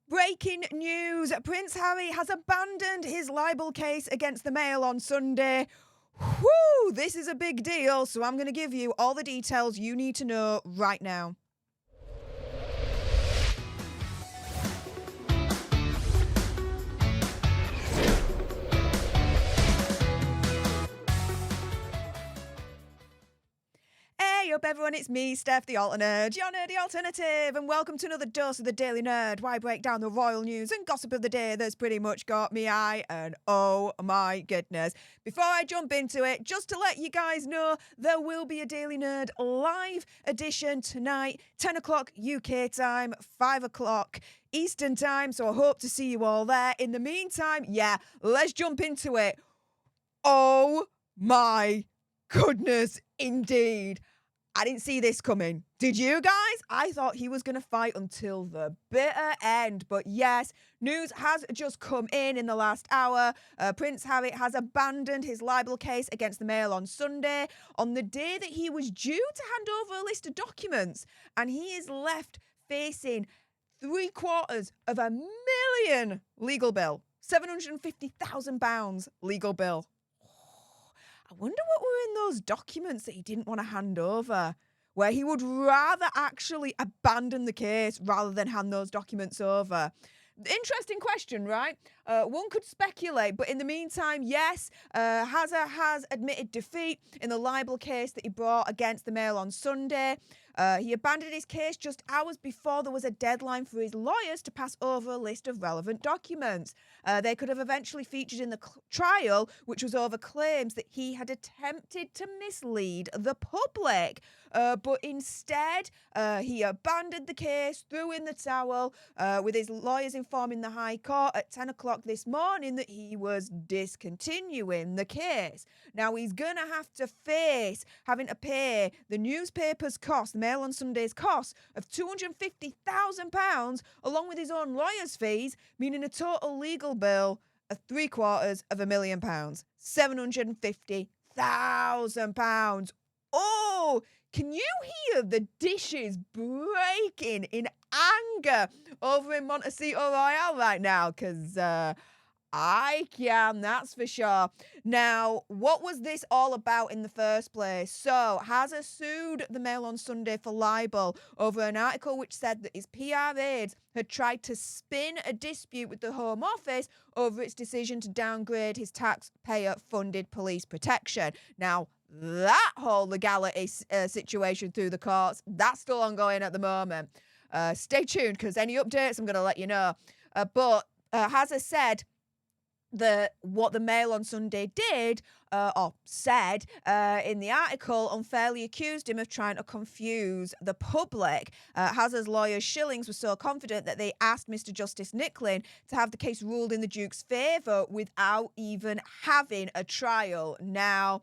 Breaking news. Prince Harry has abandoned his libel case against the Mail on Sunday. Whew, this is a big deal, so I'm going to give you all the details you need to know right now. Hey up everyone, it's me, Stef, the Alternate, your nerdy alternative, and welcome to another dose of the Daily Nerd, where I break down the royal news and gossip of the day that's pretty much got me eye, and oh my goodness. Before I jump into it, just to let you guys know, there will be a Daily Nerd live edition tonight, 10 o'clock UK time, 5 o'clock Eastern time, so I hope to see you all there. In the meantime, yeah, let's jump into it. Oh my goodness, indeed. I didn't see this coming. Did you guys? I thought he was going to fight until the bitter end. But yes, news has just come in the last hour. Prince Harry has abandoned his libel case against the Mail on Sunday on the day that he was due to hand over a list of documents. And he is left facing $750,000 legal bill. £750,000 legal bill. I wonder what were in those documents that he didn't want to hand over, where he would rather actually abandon the case rather than hand those documents over. Interesting question, right? One could speculate, but in the meantime, yes, Hazza has admitted defeat in the libel case that he brought against the Mail on Sunday. He abandoned his case just hours before there was a deadline for his lawyers to pass over a list of relevant documents. They could have eventually featured in the trial, which was over claims that he had attempted to mislead the public. But instead, he abandoned the case, threw in the towel, with his lawyers informing the High Court at 10 o'clock this morning that he was discontinuing the case. Now, he's going to have to face having to pay the newspaper's cost, the Mail on Sunday's cost of £250,000, along with his own lawyer's fees, meaning a total legal bill of £750,000. £750,000. Oh, can you hear the dishes breaking in anger over in Montecito Royale right now? Because I can, that's for sure. Now, what was this all about in the first place? So, Hazza sued the Mail on Sunday for libel over an article which said that his PR aides had tried to spin a dispute with the Home Office over its decision to downgrade his taxpayer-funded police protection. Now, that whole legality situation through the courts, that's still ongoing at the moment. Stay tuned, because any updates, I'm going to let you know. But Hazza said that what the Mail on Sunday did, or said in the article, unfairly accused him of trying to confuse the public. Hazza's lawyer Shillings was so confident that they asked Mr. Justice Nicklin to have the case ruled in the Duke's favour without even having a trial. Now,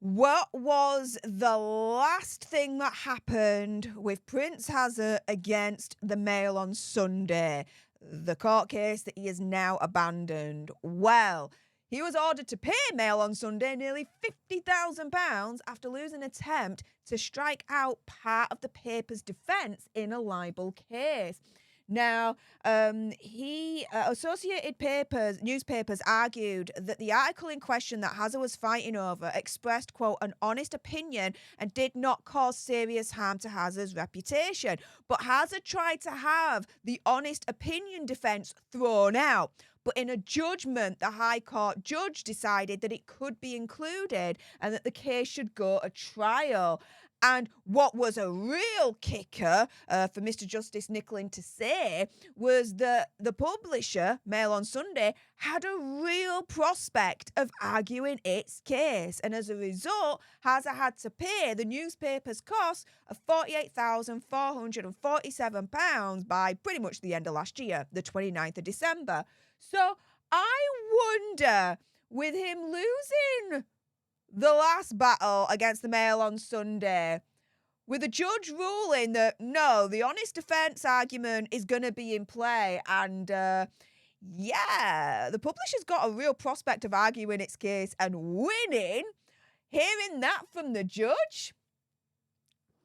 what was the last thing that happened with Prince Hazza against the Mail on Sunday? The court case that he has now abandoned. Well, he was ordered to pay Mail on Sunday nearly £50,000 after losing an attempt to strike out part of the paper's defence in a libel case. Now, Associated newspapers argued that the article in question that Hazza was fighting over expressed, quote, an honest opinion and did not cause serious harm to Hazza's reputation. But Hazza tried to have the honest opinion defence thrown out. But in a judgment, the High Court judge decided that it could be included and that the case should go to trial. And what was a real kicker for Mr. Justice Nicklin to say was that the publisher, Mail on Sunday, had a real prospect of arguing its case. And as a result, Hazza had to pay the newspaper's cost of £48,447 by pretty much the end of last year, the 29th of December. So I wonder, with him losing the last battle against the Mail on Sunday, with the judge ruling that, no, the honest defence argument is going to be in play, and, the publisher's got a real prospect of arguing its case and winning, hearing that from the judge,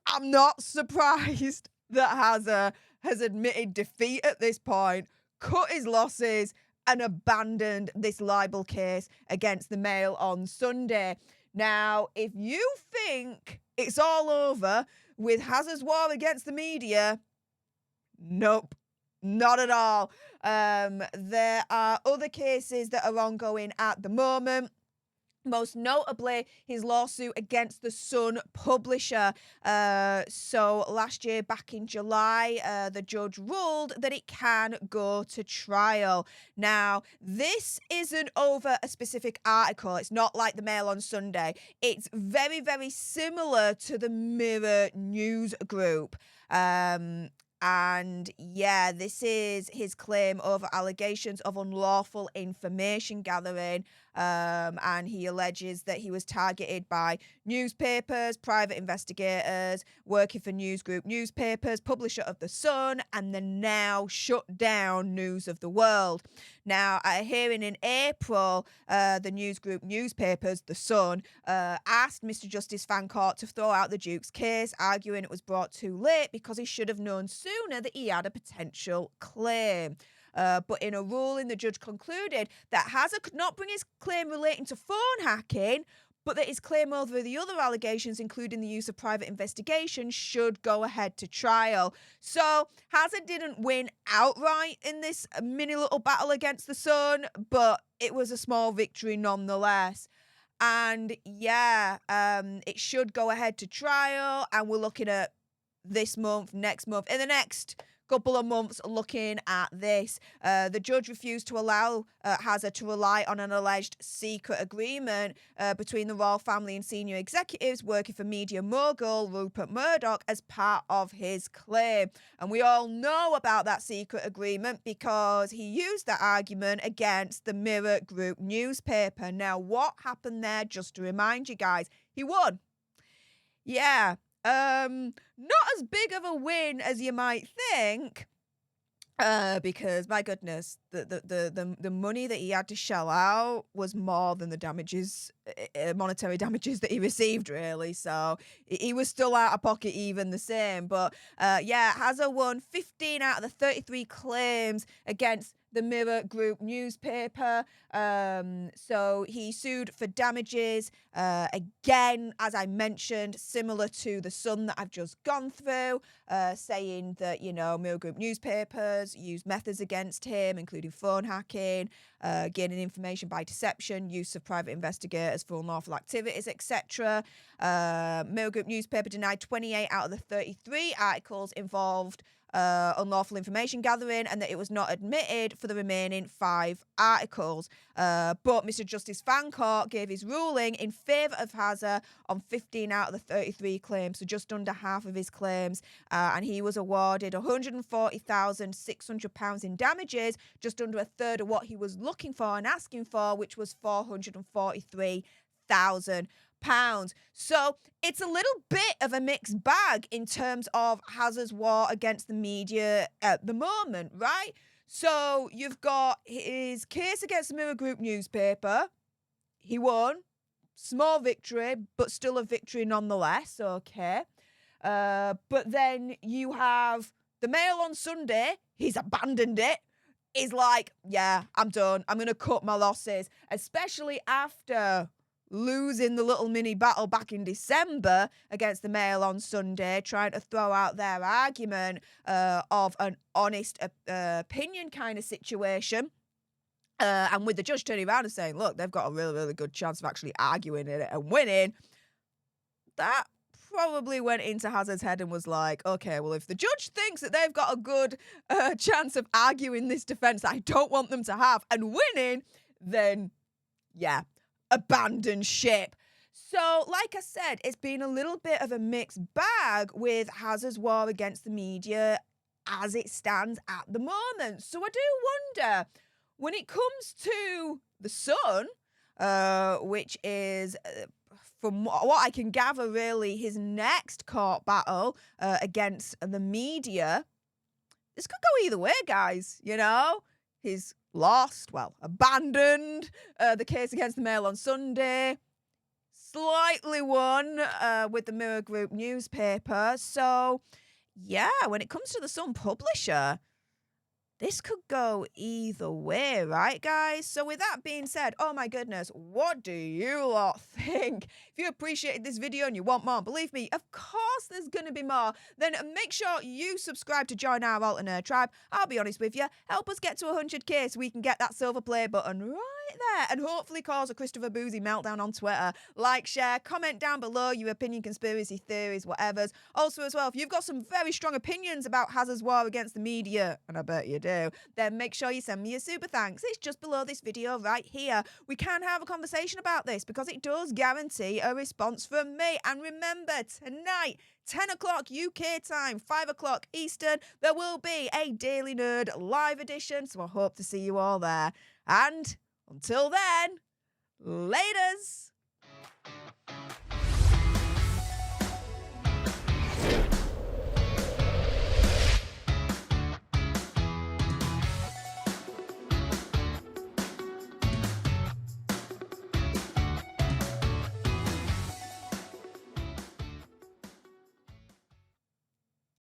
I'm not surprised that Hazza has admitted defeat at this point, cut his losses, and abandoned this libel case against the Mail on Sunday. Now, if you think it's all over with Hazard's war against the media, nope. Not at all. There are other cases that are ongoing at the moment. Most notably, his lawsuit against the Sun publisher. So last year, back in July, the judge ruled that it can go to trial. Now, this isn't over a specific article. It's not like the Mail on Sunday. It's very, very similar to the Mirror news group. And yeah, this is his claim over allegations of unlawful information gathering. And he alleges that he was targeted by newspapers, private investigators, working for news group newspapers, publisher of The Sun, and the now shut down News of the World. Now, at a hearing in April, the news group newspapers, The Sun, asked Mr. Justice Fancourt to throw out the Duke's case, arguing it was brought too late because he should have known sooner that he had a potential claim. But in a ruling, the judge concluded that Hazard could not bring his claim relating to phone hacking, but that his claim over the other allegations, including the use of private investigation, should go ahead to trial. So Hazard didn't win outright in this mini little battle against the Sun, but it was a small victory nonetheless. And yeah, it should go ahead to trial, and we're looking at this month, next month, in the next couple of months looking at this. The judge refused to allow Hazard to rely on an alleged secret agreement between the royal family and senior executives working for media mogul Rupert Murdoch as part of his claim. And we all know about that secret agreement because he used that argument against the Mirror Group newspaper. Now, what happened there, just to remind you guys? He won. Yeah. Not as big of a win as you might think, because my goodness, the money that he had to shell out was more than the damages, monetary damages that he received, really. So he was still out of pocket even the same. But yeah, Hazard won 15 out of the 33 claims against the Mirror Group newspaper. So he sued for damages. Again, as I mentioned, similar to the Sun that I've just gone through, saying that, you know, Mirror Group newspapers used methods against him, including phone hacking, gaining information by deception, use of private investigators for unlawful activities, etc. Mirror Group newspaper denied 28 out of the 33 articles involved unlawful information gathering, and that it was not admitted for the remaining 5 articles. But Mr. Justice Fancourt gave his ruling in favour of Hazard on 15 out of the 33 claims, so just under half of his claims, and he was awarded £140,600 in damages, just under a third of what he was looking for and asking for, which was £443,000. So it's a little bit of a mixed bag in terms of Hazard's war against the media at the moment, right? So you've got his case against the Mirror Group newspaper. He won. Small victory, but still a victory nonetheless, okay? But then you have the Mail on Sunday. He's abandoned it. He's like, yeah, I'm done. I'm going to cut my losses, especially after losing the little mini battle back in December against the Mail on Sunday, trying to throw out their argument of an honest opinion kind of situation. And with the judge turning around and saying, look, they've got a really, really good chance of actually arguing it and winning. That probably went into Hazard's head and was like, okay, well, if the judge thinks that they've got a good chance of arguing this defense that I don't want them to have and winning, then yeah, abandon ship. So, like I said, it's been a little bit of a mixed bag with Hazard's war against the media as it stands at the moment. So I do wonder, when it comes to the Sun, which is, from what I can gather, really his next court battle against the media, this could go either way, guys, you know? He's abandoned the case against the Mail on Sunday, slightly won with the Mirror Group newspaper. So, Yeah, when it comes to the Sun publisher, this could go either way, right, guys? So with that being said, oh my goodness, what do you lot think? If you appreciated this video and you want more, believe me, of course there's going to be more. Then make sure you subscribe to join our alternate tribe. I'll be honest with you, help us get to 100k so we can get that silver play button right there and hopefully cause a Christopher Boozy meltdown on Twitter. Like, share, comment down below your opinion, conspiracy theories, whatever's. Also as well, if you've got some very strong opinions about Hazard's war against the media, and I bet you do, then make sure you send me a super thanks. It's just below this video right here. We can have a conversation about this because it does guarantee a response from me. And remember, tonight, 10 o'clock UK time, 5 o'clock Eastern, there will be a Daily Nerd live edition. So I hope to see you all there. And until then, laters!